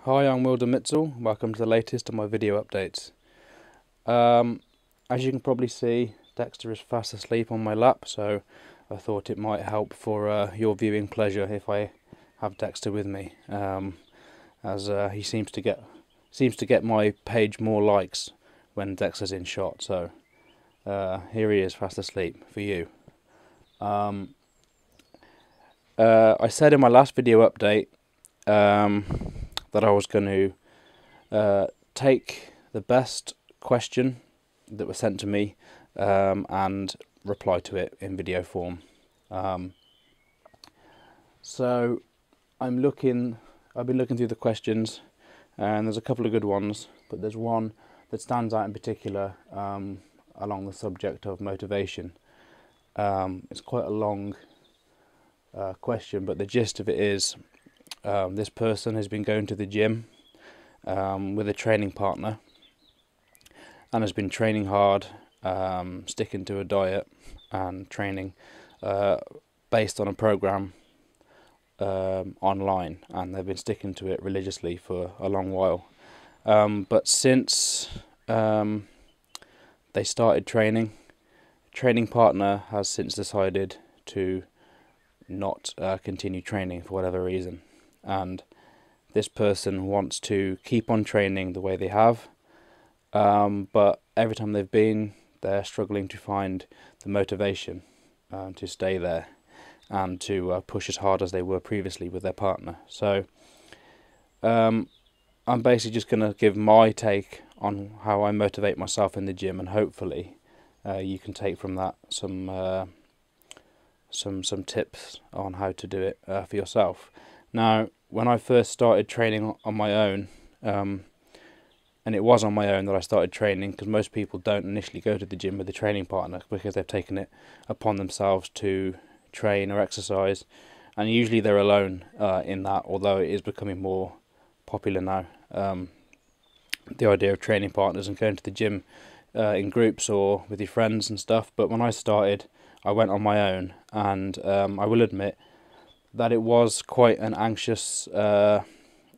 Hi, I'm Dermietzel. Welcome to the latest of my video updates. As you can probably see, Dexter is fast asleep on my lap, so I thought it might help for your viewing pleasure if I have Dexter with me, as he seems to get my page more likes when Dexter's in shot. So here he is, fast asleep for you. I said in my last video update that I was going to take the best question that was sent to me and reply to it in video form. So I've been looking through the questions, and there's a couple of good ones, but there's one that stands out in particular along the subject of motivation. It's quite a long question, but the gist of it is this person has been going to the gym with a training partner and has been training hard, sticking to a diet and training based on a program online, and they've been sticking to it religiously for a long while. But since they started training, training partner has since decided to not continue training for whatever reason, and this person wants to keep on training the way they have, but every time they're struggling to find the motivation to stay there and to push as hard as they were previously with their partner. So I'm basically just going to give my take on how I motivate myself in the gym, and hopefully you can take from that some tips on how to do it for yourself. Now, when I first started training on my own, and it was on my own that I started training, because most people don't initially go to the gym with a training partner because they've taken it upon themselves to train or exercise, and usually they're alone in that, although it is becoming more popular now, the idea of training partners and going to the gym in groups or with your friends and stuff. But when I started, I went on my own, and I will admit that it was quite an anxious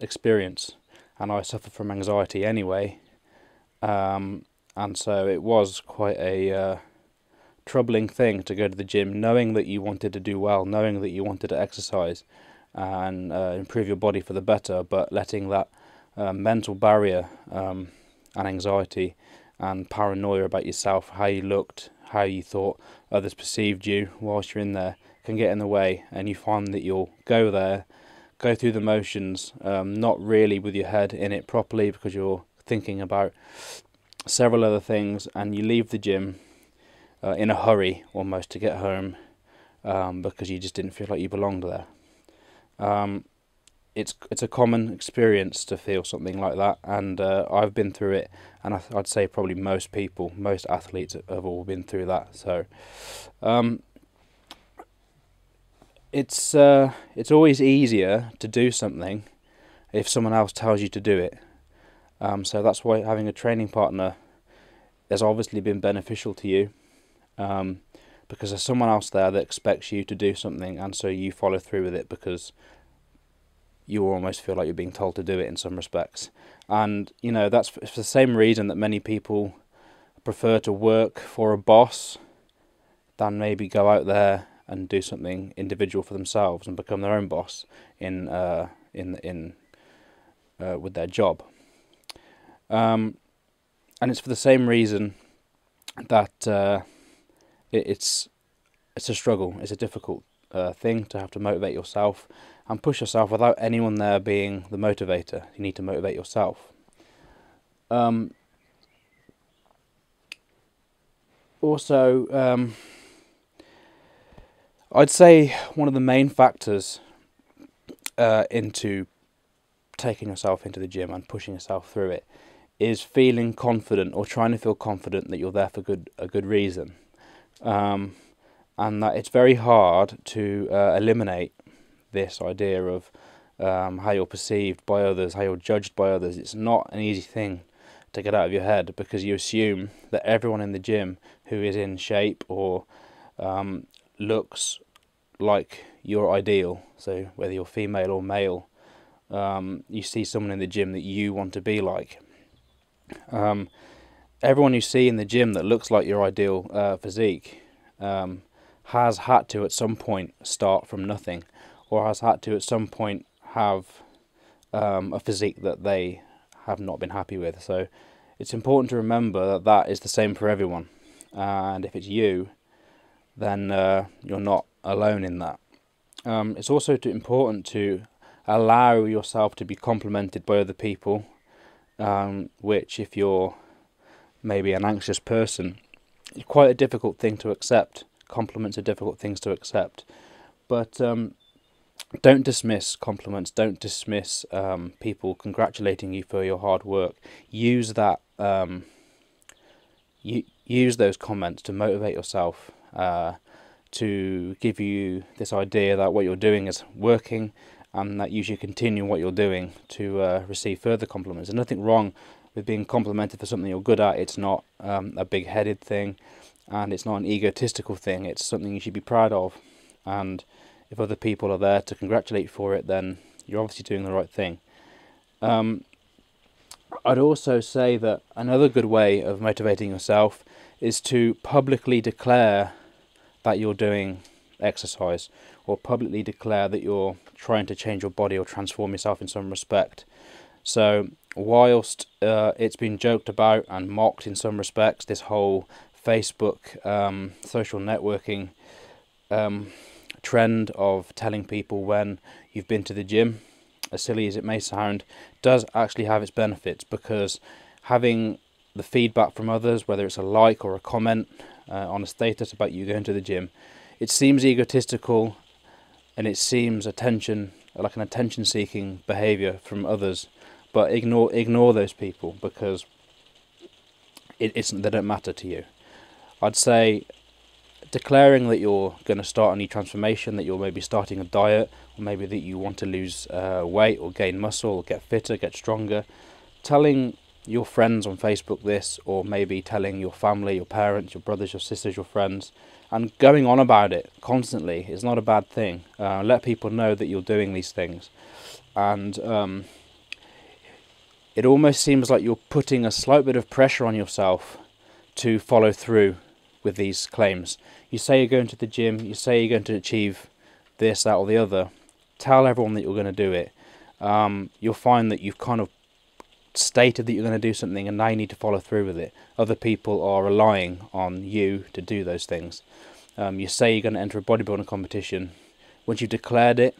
experience, and I suffer from anxiety anyway, and so it was quite a troubling thing to go to the gym knowing that you wanted to do well, knowing that you wanted to exercise and improve your body for the better, but letting that mental barrier and anxiety and paranoia about yourself, how you looked, how you thought others perceived you whilst you're in there, can get in the way, and you find that you'll go there, go through the motions, not really with your head in it properly because you're thinking about several other things, and you leave the gym in a hurry almost to get home because you just didn't feel like you belonged there. It's a common experience to feel something like that, and I've been through it, and I'd say probably most athletes have all been through that. So it's always easier to do something if someone else tells you to do it. So that's why having a training partner has obviously been beneficial to you, because there's someone else there that expects you to do something, and so you follow through with it because you almost feel like you're being told to do it in some respects. And that's for the same reason that many people prefer to work for a boss than maybe go out there and do something individual for themselves and become their own boss with their job. And it's for the same reason that it's a struggle. It's a difficult thing to have to motivate yourself and push yourself without anyone there being the motivator. You need to motivate yourself. Also, I'd say one of the main factors into taking yourself into the gym and pushing yourself through it is feeling confident, or trying to feel confident that you're there for a good reason, and that it's very hard to eliminate this idea of how you're perceived by others, how you're judged by others. It's not an easy thing to get out of your head, because you assume that everyone in the gym who is in shape or looks like your ideal, so whether you're female or male, you see someone in the gym that you want to be like. Everyone you see in the gym that looks like your ideal physique has had to at some point start from nothing, or has had to at some point have a physique that they have not been happy with. So it's important to remember that that is the same for everyone, and if it's you, then you're not alone in that. It's also important to allow yourself to be complimented by other people, which, if you're maybe an anxious person, is quite a difficult thing to accept. Compliments are difficult things to accept, but don't dismiss compliments. Don't dismiss people congratulating you for your hard work. Use that. Use those comments to motivate yourself, to give you this idea that what you're doing is working, and that you should continue what you're doing to receive further compliments. There's nothing wrong with being complimented for something you're good at. It's not a big-headed thing, and it's not an egotistical thing. It's something you should be proud of, and if other people are there to congratulate you for it, then you're obviously doing the right thing. I'd also say that another good way of motivating yourself is to publicly declare that you're doing exercise, or publicly declare that you're trying to change your body or transform yourself in some respect. So whilst it's been joked about and mocked in some respects, this whole Facebook social networking trend of telling people when you've been to the gym, as silly as it may sound, does actually have its benefits, because having the feedback from others, whether it's a like or a comment on a status about you going to the gym, it seems egotistical, and it seems like an attention-seeking behaviour from others. But ignore those people, because they don't matter to you. I'd say declaring that you're going to start a new transformation, that you're maybe starting a diet, or maybe that you want to lose weight or gain muscle or get fitter, get stronger, telling your friends on Facebook this, or maybe telling your family, your parents, your brothers, your sisters, your friends, and going on about it constantly is not a bad thing. Let people know that you're doing these things, and it almost seems like you're putting a slight bit of pressure on yourself to follow through with these claims. You say you're going to the gym, you say you're going to achieve this, that or the other, tell everyone that you're going to do it. You'll find that you've kind of stated that you're going to do something, and now you need to follow through with it. Other people are relying on you to do those things. You say you're going to enter a bodybuilding competition. Once you've declared it,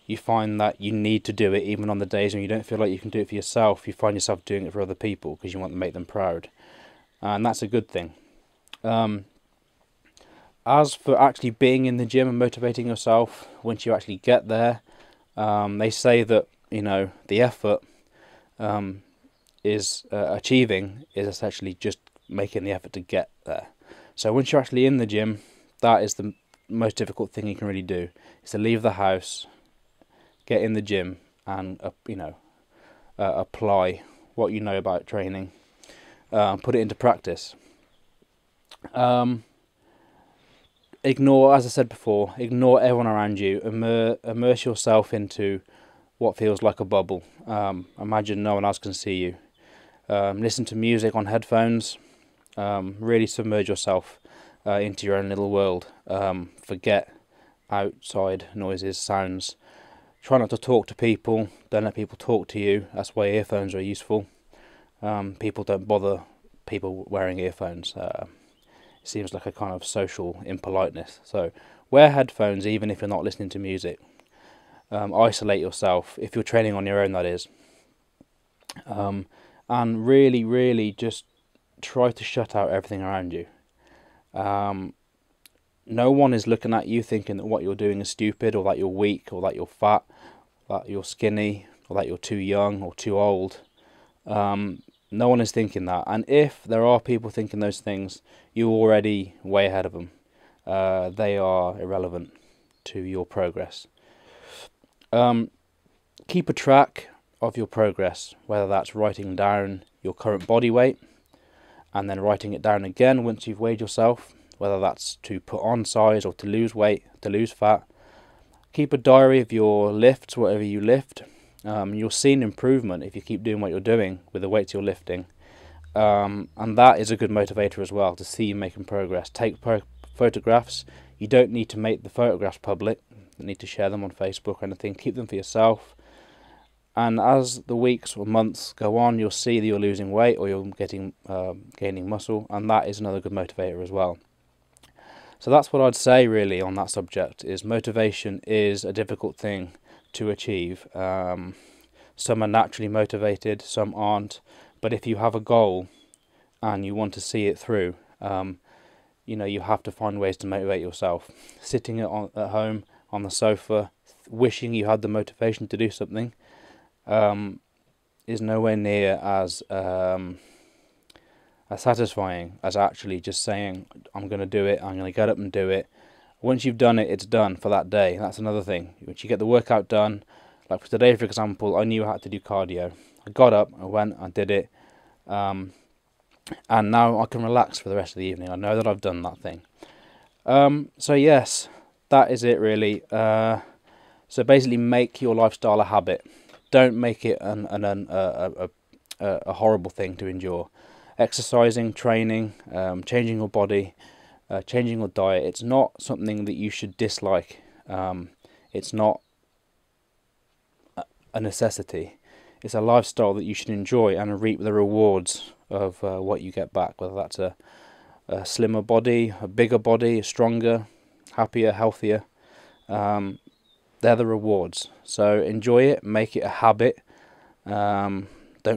you find that you need to do it, even on the days when you don't feel like you can do it for yourself. You find yourself doing it for other people because you want to make them proud, and that's a good thing. As for actually being in the gym and motivating yourself, once you actually get there, they say that, the effort is essentially just making the effort to get there. So once you're actually in the gym, that is the most difficult thing you can really do, is to leave the house, get in the gym, and apply what you know about training, put it into practice. Ignore, as I said before, ignore everyone around you. Immerse yourself into what feels like a bubble. Imagine no one else can see you. Listen to music on headphones. Really submerge yourself into your own little world. Forget outside noises, sounds. Try not to talk to people. Don't let people talk to you. That's why earphones are useful. People don't bother people wearing earphones. It seems like a kind of social impoliteness. So wear headphones even if you're not listening to music. Isolate yourself, if you're training on your own, that is. And really, really just try to shut out everything around you. No one is looking at you thinking that what you're doing is stupid, or that you're weak, or that you're fat, that you're skinny, or that you're too young or too old. No one is thinking that. And if there are people thinking those things, you're already way ahead of them. They are irrelevant to your progress. Keep a track of your progress, whether that's writing down your current body weight and then writing it down again once you've weighed yourself, whether that's to put on size or to lose weight, to lose fat. Keep a diary of your lifts, whatever you lift, You'll see an improvement if you keep doing what you're doing with the weights you're lifting, and that is a good motivator as well, to see you making progress. Take photographs. You don't need to make the photographs public. You don't need to share them on Facebook or anything. Keep them for yourself. And as the weeks or months go on, you'll see that you're losing weight or you're gaining muscle, and that is another good motivator as well. So that's what I'd say really on that subject, is motivation is a difficult thing to achieve. Some are naturally motivated, some aren't, but if you have a goal and you want to see it through, you have to find ways to motivate yourself. Sitting at home on the sofa wishing you had the motivation to do something is nowhere near as satisfying as actually just saying, I'm going to do it, I'm going to get up and do it. Once you've done it, it's done for that day. That's another thing. Once you get the workout done, like for today, for example, I knew I had to do cardio. I got up, I went, I did it, and now I can relax for the rest of the evening. I know that I've done that thing. So yes, that is it really. So basically, make your lifestyle a habit. Don't make it a horrible thing to endure. Exercising, training, changing your body, changing your diet, it's not something that you should dislike. It's not a necessity. It's a lifestyle that you should enjoy and reap the rewards of what you get back, whether that's a slimmer body, a bigger body, stronger, happier, healthier. They're the rewards. So enjoy it, make it a habit. Don't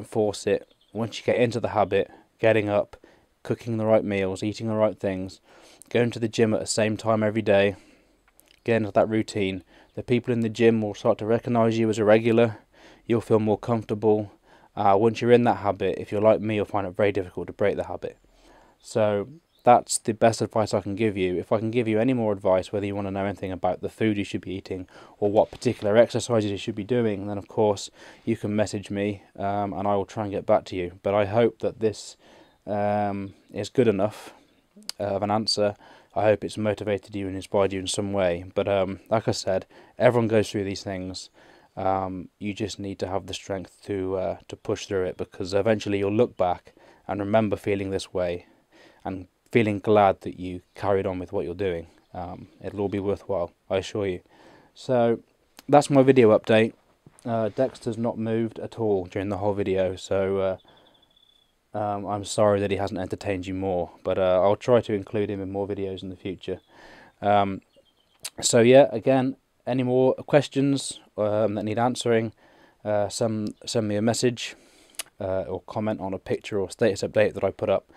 force it. Once you get into the habit, getting up, cooking the right meals, eating the right things, going to the gym at the same time every day, get into that routine, the people in the gym will start to recognise you as a regular. You'll feel more comfortable. Once you're in that habit, if you're like me, you'll find it very difficult to break the habit. So that's the best advice I can give you. If I can give you any more advice, whether you want to know anything about the food you should be eating or what particular exercises you should be doing, then of course you can message me and I will try and get back to you. But I hope that this is good enough of an answer. I hope it's motivated you and inspired you in some way. But like I said, everyone goes through these things. You just need to have the strength to push through it, because eventually you'll look back and remember feeling this way and feeling glad that you carried on with what you're doing. It'll all be worthwhile, I assure you. So that's my video update. Dexter's not moved at all during the whole video, so I'm sorry that he hasn't entertained you more, but I'll try to include him in more videos in the future. So yeah, again, any more questions that need answering, send me a message or comment on a picture or status update that I put up,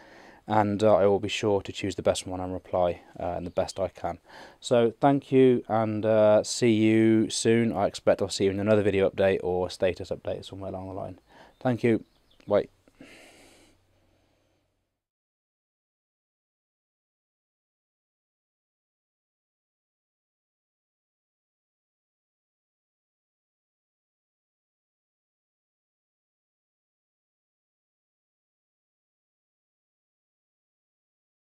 and I will be sure to choose the best one and reply in the best I can. So thank you, and see you soon. I expect I'll see you in another video update or status update somewhere along the line. Thank you. Bye.